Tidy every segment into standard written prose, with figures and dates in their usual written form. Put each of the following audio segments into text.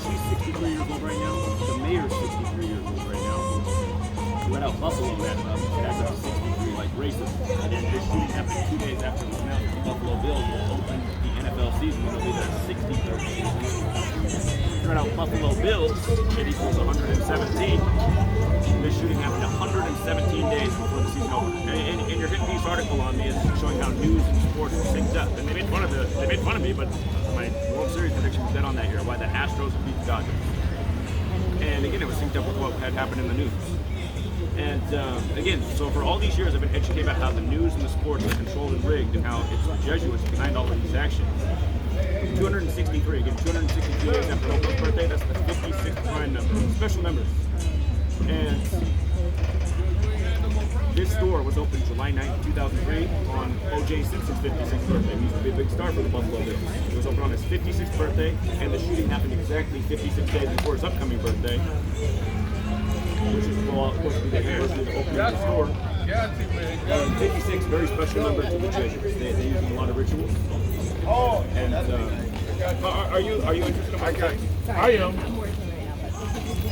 she's 63 years old right now. The mayor's 63 years old right now. We went out Buffalo and that's up to 63, like races. And then this shooting happened 2 days after it was announced that the Buffalo Bills will open the NFL season. It'll be their 63rd season. We went out Buffalo Bills, it equals 117. This shooting happened 117 days before the season opened. And your hit piece article on me is showing how news and sports are synced up. And they made fun of me, but my World Series prediction was dead on that year. Why the Astros beat the Dodgers. And again, it was synced up with what had happened in the news. And again, so for all these years, I've been educated about how the news and the sports are controlled and rigged, and how it's the Jesuits behind all of these actions. 263, again, 263 years after Oprah's birthday. That's the 56th prime number, special numbers. And this store was opened July 9th, 2003 on O.J. Simpson's 56th birthday. He used to be a big star for the Buffalo Bills. It was opened on his 56th birthday, and the shooting happened exactly 56 days before his upcoming birthday, which is supposed to be the anniversary of the opening of the store. 56, very special number to the Jesuits. They use in a lot of rituals. And are you interested in my case? I am.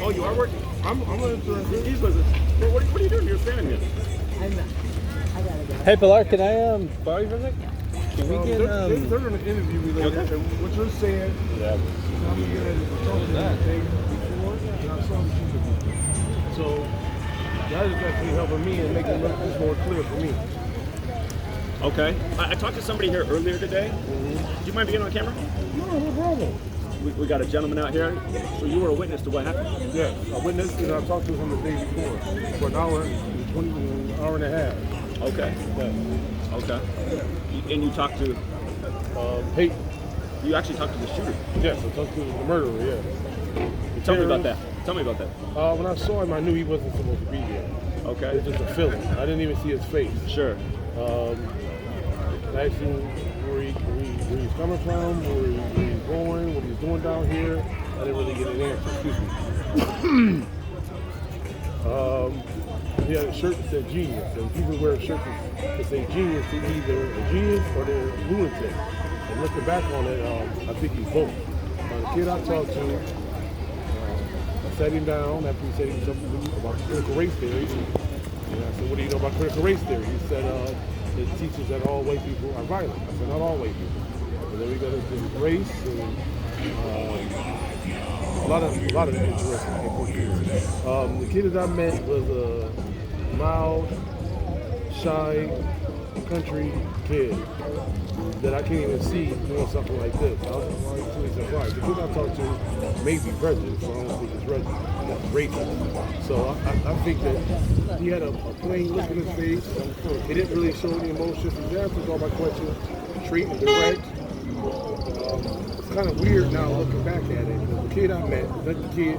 Oh, you are working? I'm interested. He's listening. What are you doing? You're standing here. Hey, Pilar, can I borrow you for a sec? Can we get They're going to interview me later. Okay. And what you're saying, Yeah. I'm getting ready to talk to that day before, and I saw what you did. So that is actually helping me and making this more clear for me. Okay. I talked to somebody here earlier today. Do you mind being on camera? No problem. We got a gentleman out here. So you were a witness to what happened? Yes, I witnessed it. I talked to him the day before for an hour, an hour and a half. Okay. Yeah. Okay. And you talked to, Hey, you actually talked to the shooter. yes, I talked to the murderer. Yeah. Tell me about that. Tell me about that. When I saw him, I knew he wasn't supposed to be here. Okay. It was just a feeling. I didn't even see his face. Sure. I asked him where he's coming from, where he's going, what he's doing down here. I didn't really get an answer. Excuse me. He had a shirt that said genius, and people wear shirts that say genius. They're either a genius or they're a lunatic. And looking back on it, I think he's both. The kid I talked to, I sat him down after he said he was something about critical race theory. And I said, what do you know about critical race theory? He said, it teaches that all white people are violent. I said, not all white people. And then we got into race and a lot of interesting things. The kid that I met was a mild, shy, country kid that I can't even see doing something like this. I was really surprised. The kid I talked to may be prejudiced, but I don't think it's racist. So I think that he had a plain look in his face. He didn't really show any emotions. He answered all my questions straight and direct. It's kind of weird now looking back at it. The kid I met, the kid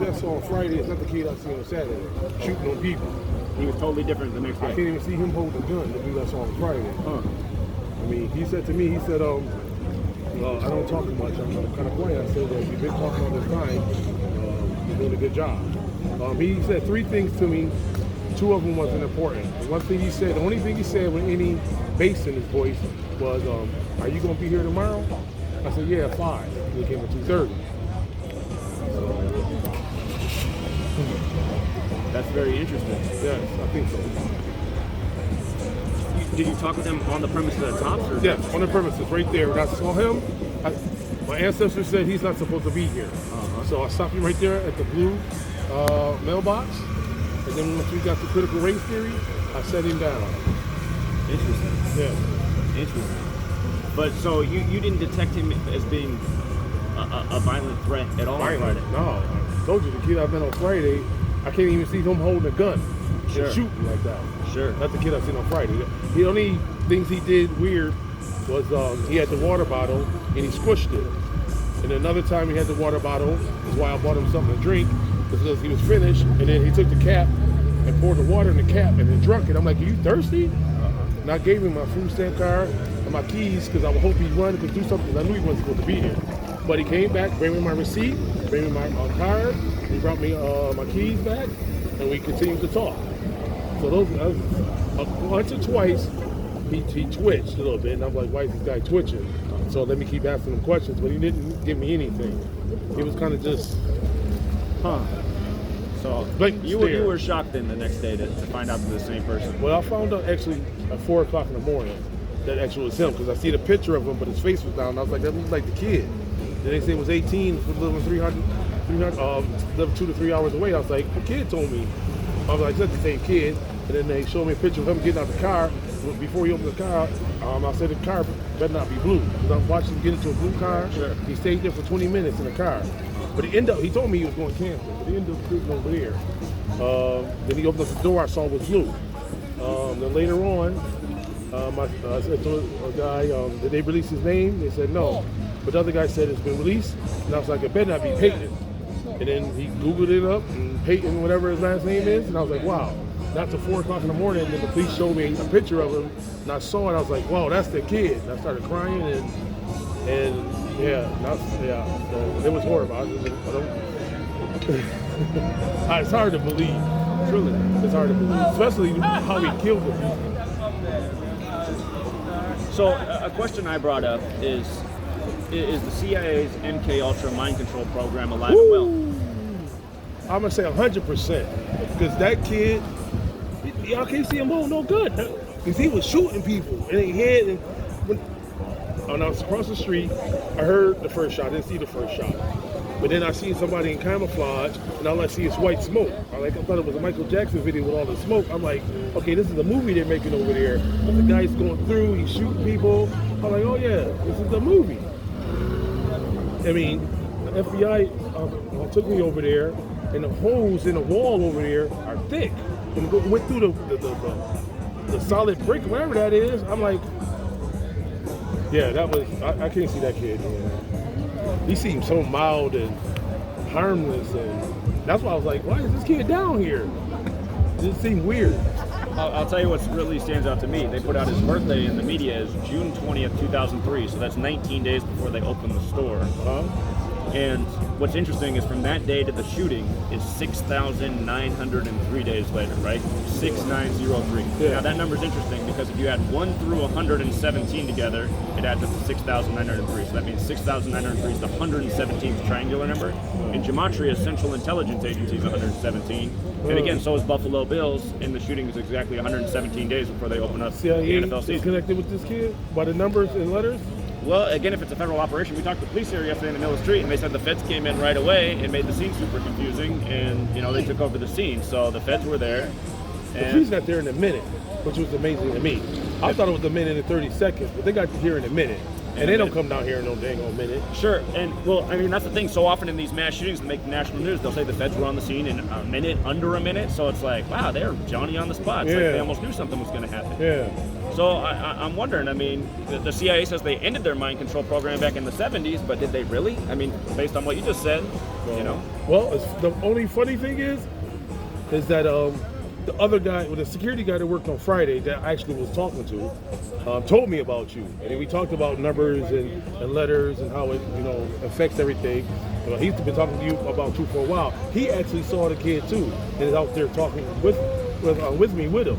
I saw on Friday is not the kid I see on Saturday, shooting on people. He was totally different the next day. I can't even see him holding a gun, the dude I saw on Friday. Huh. I mean, he said to me, I don't talk much, I'm kind of quiet. I said, well, you've been talking all this time, you're doing a good job. He said 3 things to me, 2 of them wasn't important. The one thing he said, the only thing he said with any bass in his voice was, are you going to be here tomorrow? I said, yeah, 5. He came at 2:30. That's very interesting. Yes, I think so. Did you talk with him on the premises at Tops? Or? Yes, on the premises, right there. When I saw him, my ancestor said he's not supposed to be here. So I stopped him right there at the blue mailbox. And then once we got to critical race theory, I set him down. Interesting. Yeah. Interesting. But so you didn't detect him as being a violent threat at all on Friday? No. I told you, the kid I met on Friday, I can't even see him holding a gun Sure. and shooting like that. Sure. Not the kid I seen on Friday. The only things he did weird was he had the water bottle and he squished it. And another time he had the water bottle, that's why I bought him something to drink, because he was finished, and then he took the cap and poured the water in the cap and then drunk it. I'm like, are you thirsty? And I gave him my food stamp card and my keys because I would hope he'd run, could do something. I knew he wasn't supposed to be here. But he came back, bring me my receipt, bring me my card, he brought me my keys back, and we continued to talk. So those once or twice, he twitched a little bit, and I'm like, why is this guy twitching? So let me keep asking him questions, but he didn't give me anything. He was kind of just, Huh. So Blank you stare. were shocked then the next day to find out that the same person. well, I found out actually at 4 o'clock in the morning that actually was him because I see the picture of him, but his face was down. And I was like, that looks like the kid. Then they say it was 18, living 2 to 3 hours away. I was like, the kid told me. I was like, that's the same kid. And then they showed me a picture of him getting out the car. Before he opened the car, I said the car better not be blue. Because I was watching him get into a blue car. Sure. He stayed there for 20 minutes in the car. But he told me he was going camping, but he ended up sitting over there. Then he opened up the door, I saw it was blue. Then later on, I said to a guy, did they release his name? They said no. But the other guy said it's been released. And I was like, it better not be Peyton. And then he Googled it up, and Peyton, whatever his last name is. And I was like, wow. Not till 4 o'clock in the morning, and then the police showed me a picture of him. And I saw it, I was like, wow, that's the kid. And I started crying, and yeah, it was horrible. I don't, it's hard to believe. Truly, it's hard to believe, especially how he killed him. So a question I brought up is the CIA's sh00ter mind control program alive and well? I'm gonna say 100%, because that kid, y'all can't see him hold no gun, because he was shooting people in the head. And when I was across the street, I heard the first shot. I didn't see the first shot, but then I seen somebody in camouflage, and all I see is white smoke. I thought it was a Michael Jackson video with all the smoke. I'm like, okay, this is a movie they're making over there. But the guy's going through, he's shooting people. I'm like, oh yeah, this is a movie. I mean, the FBI took me over there, and the holes in the wall over there are thick. And went through the solid brick, whatever that is. I'm like, yeah, that was, I can't see that kid, man. He seemed so mild and harmless, and that's why I was like, why is this kid down here? It seemed weird. I'll tell you what really stands out to me. They put out his birthday in the media as June 20th, 2003, so that's 19 days before they opened the store. And what's interesting is from that day to the shooting is 6,903 days later, right? 6,903. Yeah. Now that number's interesting because if you add 1 through 117 together, it adds up to 6,903. So that means 6,903 is the 117th triangular number. And Gematria's Central Intelligence Agency is 117. And again, so is Buffalo Bills, and the shooting is exactly 117 days before they open up CIA the NFL is season. connected with this kid by the numbers and letters? Well, again, if it's a federal operation, we talked to the police here yesterday in the middle of the street, and they said the feds came in right away and made the scene super confusing, and they took over the scene. So the feds were there. The police got there in a minute, which was amazing to me. I thought it was a minute and 30 seconds, but they got here in a minute. And they don't come down here in no dang old minute. Sure, and well, I mean, that's the thing. So often in these mass shootings that make national news, they'll say the feds were on the scene in a minute, under a minute. So it's like, wow, they're Johnny on the spot. It's like they almost knew something was going to happen. Yeah. So I'm wondering, I mean, the CIA says they ended their mind control program back in the 70s, but did they really? I mean, based on what you just said, Well, the only funny thing is that the other guy, the security guy that worked on Friday that I actually was talking to, told me about you. And we talked about numbers and letters and how it, affects everything. He's been talking to you about you for a while. He actually saw the kid too, and is out there talking with me with him.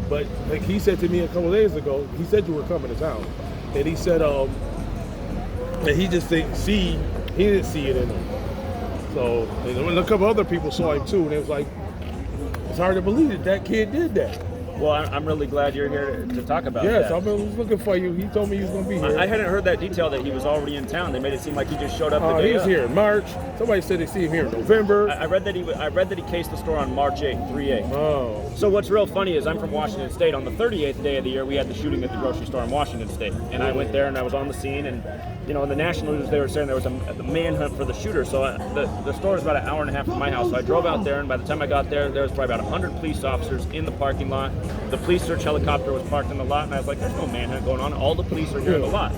But like he said to me a couple of days ago, he said you were coming to town, and he said that he just didn't see it in him. So and a couple other people saw him too, and it was like, it's hard to believe that kid did that. Well, I'm really glad you're here to talk about that. Yes, I was looking for you. He told me he was going to be here. I hadn't heard that detail that he was already in town. They made it seem like he just showed up the day he was up. here in March. Somebody said they see him here in November. I read that he cased the store on March 8th, 3/8. Oh. So what's real funny is I'm from Washington State. On the 38th day of the year, we had the shooting at the grocery store in Washington State, and I went there and I was on the scene. And in the national news, they were saying there was a manhunt for the shooter. So the store is about an hour and a half from my house. So I drove out there, and by the time I got there, there was probably about 100 police officers in the parking lot. The police search helicopter was parked in the lot, and I was like, "There's no manhunt going on. All the police are here in the lot."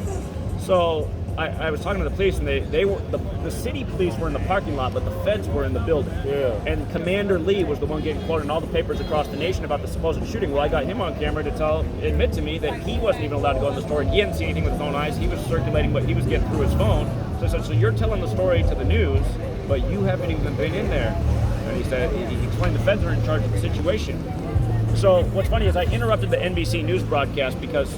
So I was talking to the police, and they were the city police were in the parking lot, but the feds were in the building. Yeah. And Commander Lee was the one getting quoted in all the papers across the nation about the supposed shooting. Well, I got him on camera to admit to me that he wasn't even allowed to go in the store. He hadn't seen anything with his own eyes. He was circulating what he was getting through his phone. So I said, "So you're telling the story to the news, but you haven't even been in there." And he said, he explained the feds are in charge of the situation. So what's funny is I interrupted the NBC News broadcast because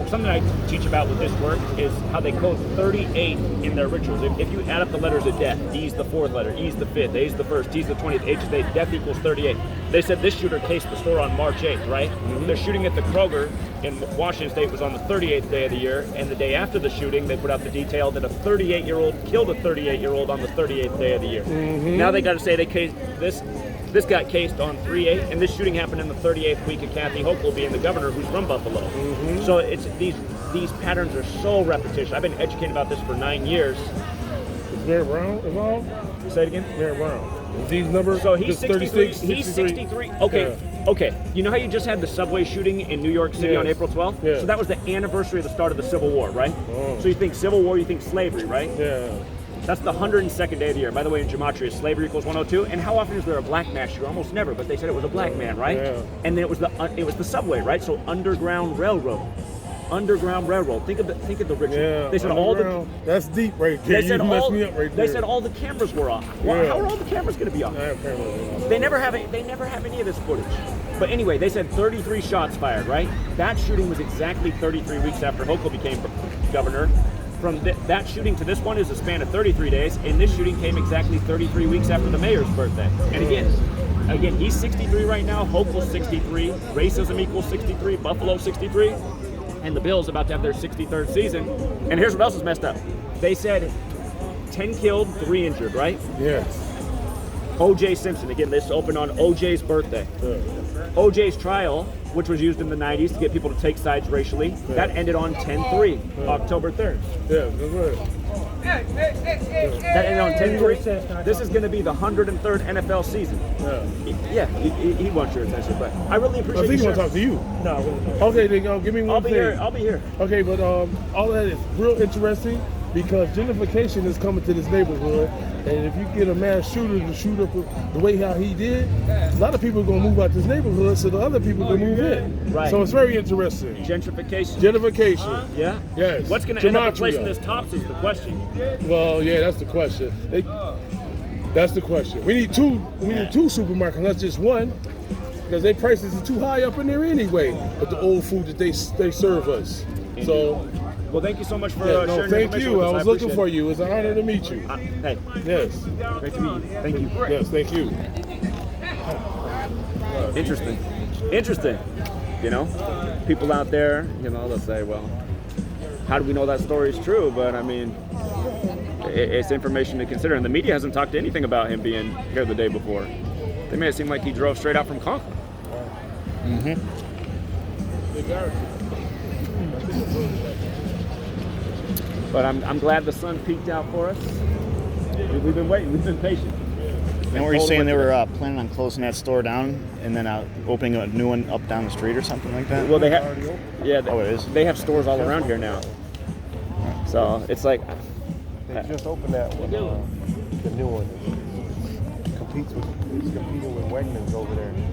something I teach about with this work is how they code 38 in their rituals. If you add up the letters of death, E's the fourth letter, E's the fifth, A's the first, T's the 20th, H's the 8th, death equals 38. They said this shooter cased the store on March 8th, right? They're shooting at the Kroger in Washington State was on the 38th day of the year, and the day after the shooting, they put out the detail that a 38-year-old killed a 38-year-old on the 38th day of the year. Now they got to say they cased this got cased on 3/8, and this shooting happened in the 38th week of Kathy Hochul being the governor, who's from Buffalo. So it's these patterns are so repetitious. I've been educated about this for 9 years. Is Mayor Brown involved? Say it again. Mayor Brown. Is these numbers? So he's just 63. 63? He's 63. Okay. Yeah. Okay. You know how you just had the subway shooting in New York City on Yes. April 12th? Yes. So that was the anniversary of the start of the Civil War, right? Oh. So you think Civil War, you think slavery, right? Yeah. That's the 102nd day of the year. By the way, in gematria, slavery equals 102. And how often is there a black mass shooter? Almost never, but they said it was a black man, right? Yeah. And then it was the subway, right? So Underground Railroad. Underground Railroad. Think of the ritual. Yeah. They said all the underground. That's deep right there. they said you messed all me up right they there. said all the cameras were off. Well, Yeah. how are all the cameras going to be off? Apparently. They never have any of this footage. But anyway, they said 33 shots fired, right? That shooting was exactly 33 weeks after Hochul became governor. From that shooting to this one is a span of 33 days, and this shooting came exactly 33 weeks after the mayor's birthday. And again, he's 63 right now, Hochul's 63, racism equals 63, Buffalo 63, and the Bills about to have their 63rd season. And here's what else is messed up. They said 10 killed, 3 injured, right? Yes. O.J. Simpson, again, this opened on O.J.'s birthday. O.J.'s trial, which was used in the 90s to get people to take sides racially, that ended on 10/3, October 3rd. Yeah, that's right. That ended on 10/3. This is going to be the 103rd NFL season. Yeah. He wants your attention, but I really I appreciate think you he want to talk to you. No, Okay, then give me one I'll be thing. here. I'll be here. Okay, but all that is real interesting because gentrification is coming to this neighborhood, and if you get a mass shooter to shoot up the way how he did, a lot of people are gonna move out this neighborhood, so the other people can move in. Right. So it's very interesting. Gentrification. Gentrification. Yeah. Yes. What's going to end up Gematria. replacing this tops is the question. Well, yeah, that's the question. That's the question. We need two. We need 2 supermarkets, not just one, because their prices are too high up in there anyway. But the old food that they serve us. So. Well, thank you so much for Yeah, no, sharing thank your information you. with I us. was looking for appreciate you. It's an honor to meet you. it. Hey, Yes. great to meet you. Thank you. Yes, thank you. Interesting. You know, people out there, they'll say, well, how do we know that story is true? But I mean, it's information to consider. And the media hasn't talked anything about him being here the day before. They made it seem like he drove straight out from Conklin. But I'm glad the sun peeked out for us. We've been waiting. We've been patient. And were you saying they were planning on closing that store down and then opening a new one up down the street or something like that? Well, they have. Yeah, Oh, it is? They have stores all around here now. So it's like. They just opened that one, the new one. It's competing with Wegmans over there.